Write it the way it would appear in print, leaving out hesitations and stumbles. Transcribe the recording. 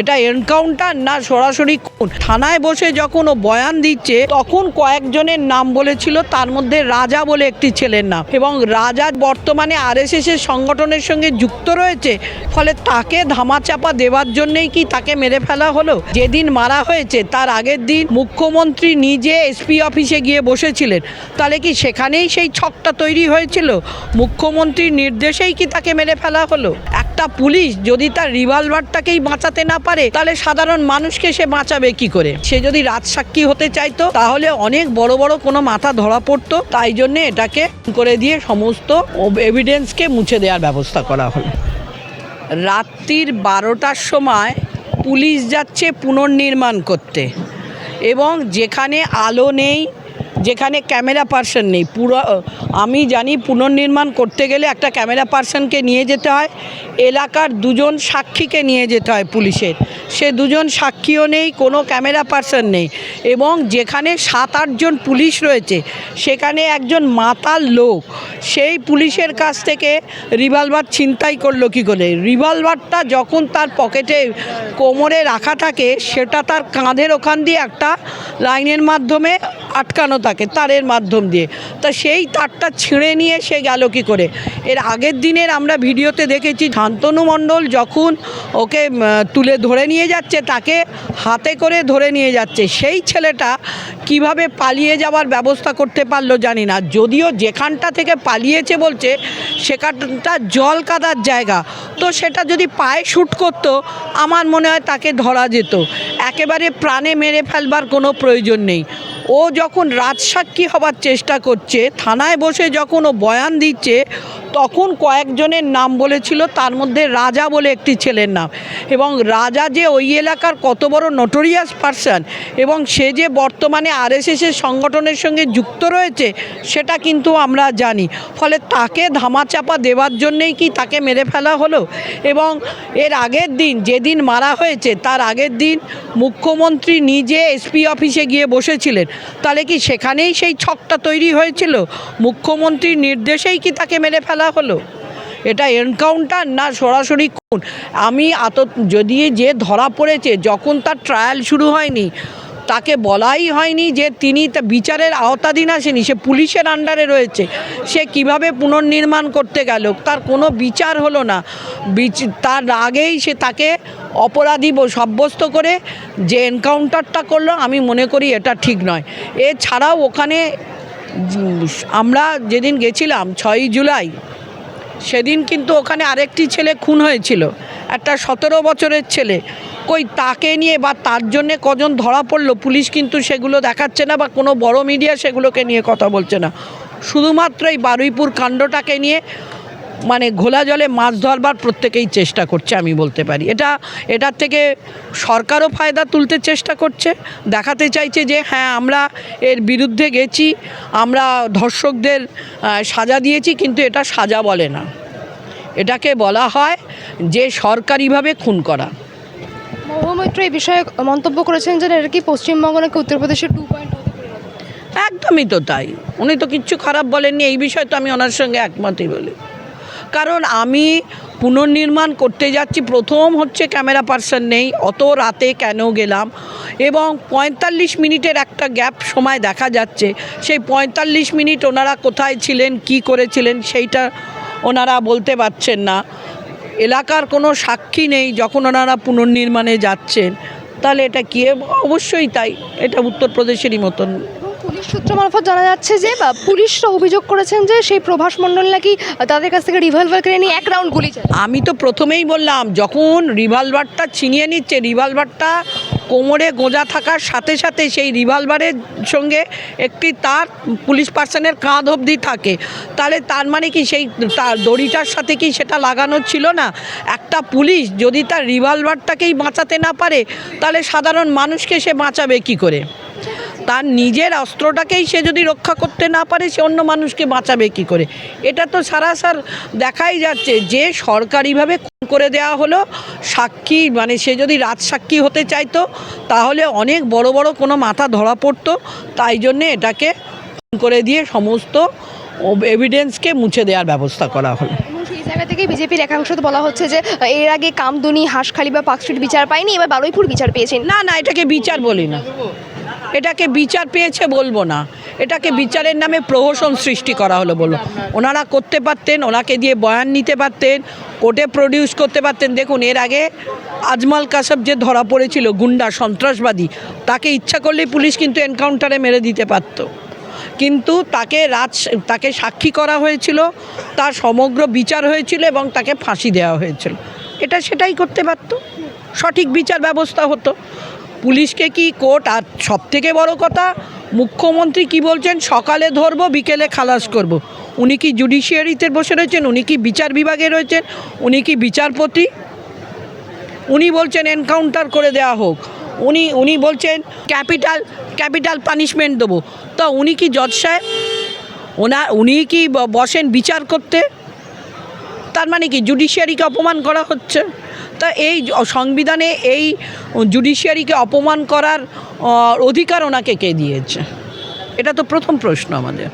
এটা এনকাউন্টার না সরাসরি খুন। থানায় বসে যখন ও বয়ান দিচ্ছে তখন কয়েকজনের নাম বলেছিল, তার মধ্যে রাজা বলে একটি ছেলের নাম, এবং রাজা বর্তমানে আরএসএস এর সংগঠনের সঙ্গে যুক্ত রয়েছে। ফলে তাকে ধামাচাপা দেওয়ার জন্যই কি তাকে মেরে ফেলা হলো? যেদিন মারা হয়েছে তার আগের দিন মুখ্যমন্ত্রী নিজে এসপি অফিসে গিয়ে বসেছিলেন, তাহলে কি সেখানেই সেই ছকটা তৈরি হয়েছিল? মুখ্যমন্ত্রীর নির্দেশেই কি তাকে মেরে ফেলা হলো? একটা পুলিশ যদি তার রিভলভারটাকেই বাঁচাতে না পারে, তাহলে সাধারণ মানুষকে সে বাঁচাবে কি করে? সে যদি রাজসাক্ষী হতে চাইতো তাহলে অনেক বড় বড় কোনো মাথা ধরা পড়তো। তাই জন্য এটাকে করে দিয়ে সমস্ত এভিডেন্সকে মুছে দেওয়ার ব্যবস্থা করা হলো। রাত্রির 12টার সময় পুলিশ যাচ্ছে পুনর্নির্মাণ করতে, এবং যেখানে আলো নেই, যেখানে ক্যামেরা পার্সন নেই, পুরো আমি জানি পুনর্নির্মাণ করতে গেলে একটা ক্যামেরা পার্সনকে নিয়ে যেতে হয়, এলাকার দুজন সাক্ষীকে নিয়ে যেতে হয় পুলিশের। সে দুজন সাক্ষীও নেই, কোনো ক্যামেরা পার্সন নেই, এবং যেখানে 7-8 জন পুলিশ রয়েছে সেখানে একজন মাতাল লোক সেই পুলিশের কাছ থেকে রিভলভার ছিনতাই করলো কী করে? রিভলভারটা যখন তার পকেটে কোমরে রাখা থাকে, সেটা তার কাঁধের ওখান দিয়ে একটা লাইনের মাধ্যমে আটকানো থাকে, তারের মাধ্যম দিয়ে। তা সেই তারটা ছিঁড়ে নিয়ে সে গেল কী করে? এর আগের দিনের আমরা ভিডিওতে দেখেছি শান্তনু মণ্ডল যখন ওকে তুলে ধরে নিয়ে যাচ্ছে, তাকে হাতে করে ধরে নিয়ে যাচ্ছে, সেই ছেলেটা কিভাবে পালিয়ে যাওয়ার ব্যবস্থা করতে পারলো জানি না। যদিও যেখানটা থেকে পালিয়েছে বলছে সেখানটা জল কাদার জায়গা, তো সেটা যদি পায়ে শ্যুট করতো আমার মনে হয় তাকে ধরা যেত। একেবারে প্রাণে মেরে ফেলবার কোনো প্রয়োজন নেই। ও যখন রাজসাক্ষী হবার চেষ্টা করছে, থানায় বসে যখন ও বয়ান দিচ্ছে তখন কয়েকজনের নাম বলেছিল, তার মধ্যে রাজা বলে একটি ছেলের নাম, এবং রাজা যে ওই এলাকার কত বড় নোটোরিয়াস পারসন এবং সে যে বর্তমানে আরএসএসের সংগঠনের সঙ্গে যুক্ত রয়েছে সেটা কিন্তু আমরা জানি। ফলে তাকে ধামাচাপা দেওয়ার জন্যেই কি তাকে মেরে ফেলা হলো? এবং এর আগের দিন যেদিন মারা হয়েছে তার আগের দিন মুখ্যমন্ত্রী নিজে এসপি অফিসে গিয়ে বসেছিলেন, তাহলে কি সেখানেই সেই ছকটা তৈরি হয়েছিল? মুখ্যমন্ত্রীর নির্দেশেই কি তাকে মেরে ফেলা হলো? এটা এনকাউন্টার না সরাসরি খুন। আমি যদি যে ধরা পড়েছে, যখন তার ট্রায়াল শুরু হয়নি তাকে বলাই হয়নি যে তিনি বিচারের আওতাধীন আসেনি, সে পুলিশের আন্ডারে রয়েছে, সে কিভাবে পুনর্নির্মাণ করতে গেল, তার কোনো বিচার হলো না। তার আগেই সে তাকে অপরাধী সাব্যস্ত করে যে এনকাউন্টারটা করলো, আমি মনে করি এটা ঠিক নয়। এছাড়াও ওখানে আমরা যেদিন গেছিলাম 6ই জুলাই, সেদিন কিন্তু ওখানে আরেকটি ছেলে খুন হয়েছিল, একটা 17 বছরের ছেলে। কই তাকে নিয়ে বা তার জন্যে কজন ধরা পড়লো, পুলিশ কিন্তু সেগুলো দেখাচ্ছে না, বা কোনো বড় মিডিয়া সেগুলোকে নিয়ে কথা বলছে না। শুধুমাত্র এই বারুইপুর কাণ্ডটাকে নিয়ে মানে ঘোলা জলে মাছ ধরবার প্রত্যেকেই চেষ্টা করছে, আমি বলতে পারি। এটার থেকে সরকারও ফায়দা তুলতে চেষ্টা করছে, দেখাতে চাইছে যে হ্যাঁ আমরা এর বিরুদ্ধে গেছি, আমরা ধর্ষকদের সাজা দিয়েছি, কিন্তু এটা সাজা বলে না, এটাকে বলা হয় যে সরকারিভাবে খুন করা। মহামৈত্র এই বিষয়ে মন্তব্য করেছেন যে এটা কি পশ্চিমবঙ্গ নাকি উত্তরপ্রদেশের 2.0? একদমই তো তাই, উনি তো কিচ্ছু খারাপ বলেননি এই বিষয়ে, তো আমি ওনার সঙ্গে একমতই বলি। কারণ আমি পুনর্নির্মাণ করতে যাচ্ছি, প্রথম হচ্ছে ক্যামেরা পার্সন নেই, অত রাতে কেন গেলাম, এবং 45 মিনিটের একটা গ্যাপ সময় দেখা যাচ্ছে, সেই 45 মিনিট ওনারা কোথায় ছিলেন, কি করেছিলেন সেইটা ওনারা বলতে পারছেন না। এলাকার কোনো সাক্ষী নেই যখন ওনারা পুনর্নির্মাণে যাচ্ছেন, তাহলে এটা কি? অবশ্যই তাই, এটা উত্তরপ্রদেশেরই মতন। পুলিশ সূত্র মারফত জানা যাচ্ছে যে পুলিশরা অভিযোগ করেছেন যে সেই প্রভাস মণ্ডল নাকি তাদের কাছ থেকে রিভলভার কিনে নিয়ে 1 রাউন্ড গুলি চালায়। আমি তো প্রথমেই বললাম, যখন রিভলভারটা ছিনিয়ে নিচ্ছে, রিভলভারটা কোমরে গোঁজা থাকার সাথে সাথে সেই রিভলভারের সঙ্গে একটি তার পুলিশ পার্সনের কাঁধ অবধি থাকে, তাহলে তার মানে কি সেই তার দড়িটার সাথে কি সেটা লাগানো ছিল না? একটা পুলিশ যদি তার রিভলভারটাকেই বাঁচাতে না পারে, তাহলে সাধারণ মানুষকে সে বাঁচাবে কি করে? তার নিজের অস্ত্রটাকেই সে যদি রক্ষা করতে না পারে, সে অন্য মানুষকে বাঁচাবে কি করে? এটা তো সারাসার দেখাই যাচ্ছে যে সরকারিভাবে খুন করে দেওয়া হলো। সাক্ষী মানে সে যদি রাজসাক্ষী হতে চাইতো তাহলে অনেক বড় বড় কোনো মাথা ধরা পড়তো, তাই জন্যে এটাকে খুন করে দিয়ে সমস্ত এভিডেন্সকে মুছে দেওয়ার ব্যবস্থা করা হলো। এবং সেই জায়গা থেকে বিজেপির একাংশ তো বলা হচ্ছে যে এর আগে কামদুনি, হাঁসখালি বা পার্কস্ট্রিট বিচার পায়নি, এবার বারুইপুর বিচার পেয়েছেন। না না, এটাকে বিচার বলি না, এটাকে বিচার পেয়েছে বলবো না, এটাকে বিচারের নামে প্রহসন সৃষ্টি করা হলো বলো। ওনারা করতে পারতেন, ওনাকে দিয়ে বয়ান নিতে পারতেন, কোর্টে প্রডিউস করতে পারতেন। দেখুন, এর আগে আজমল কাসব যে ধরা পড়েছিল গুন্ডা সন্ত্রাসবাদী, তাকে ইচ্ছা করলেই পুলিশ কিন্তু এনকাউন্টারে মেরে দিতে পারত, কিন্তু তাকে সাক্ষী করা হয়েছিল, তার সমগ্র বিচার হয়েছিল এবং তাকে ফাঁসি দেওয়া হয়েছিল। এটা সেটাই করতে পারত, সঠিক বিচার ব্যবস্থা হতো। পুলিশকে কি কোর্ট, আর সবথেকে বড় কথা মুখ্যমন্ত্রী কি বলছেন, সকালে ধরবো বিকেলে খালাস করব। উনি কি জুডিশিয়ারিতে বসে রয়েছেন? উনি কি বিচার বিভাগে রয়েছেন? উনি কি বিচারপতি? উনি বলছেন এনকাউন্টার করে দেওয়া হোক, উনি বলছেন ক্যাপিটাল পানিশমেন্ট দেবো। তা উনি কি জজ সাহেব? উনি কি বসেন বিচার করতে? তার মানে কি জুডিশিয়ারিকে অপমান করা হচ্ছে? তা এই সংবিধানে এই জুডিশিয়ারিকে অপমান করার অধিকার ওনাকে কে দিয়েছে? এটা তো প্রথম প্রশ্ন আমাদের।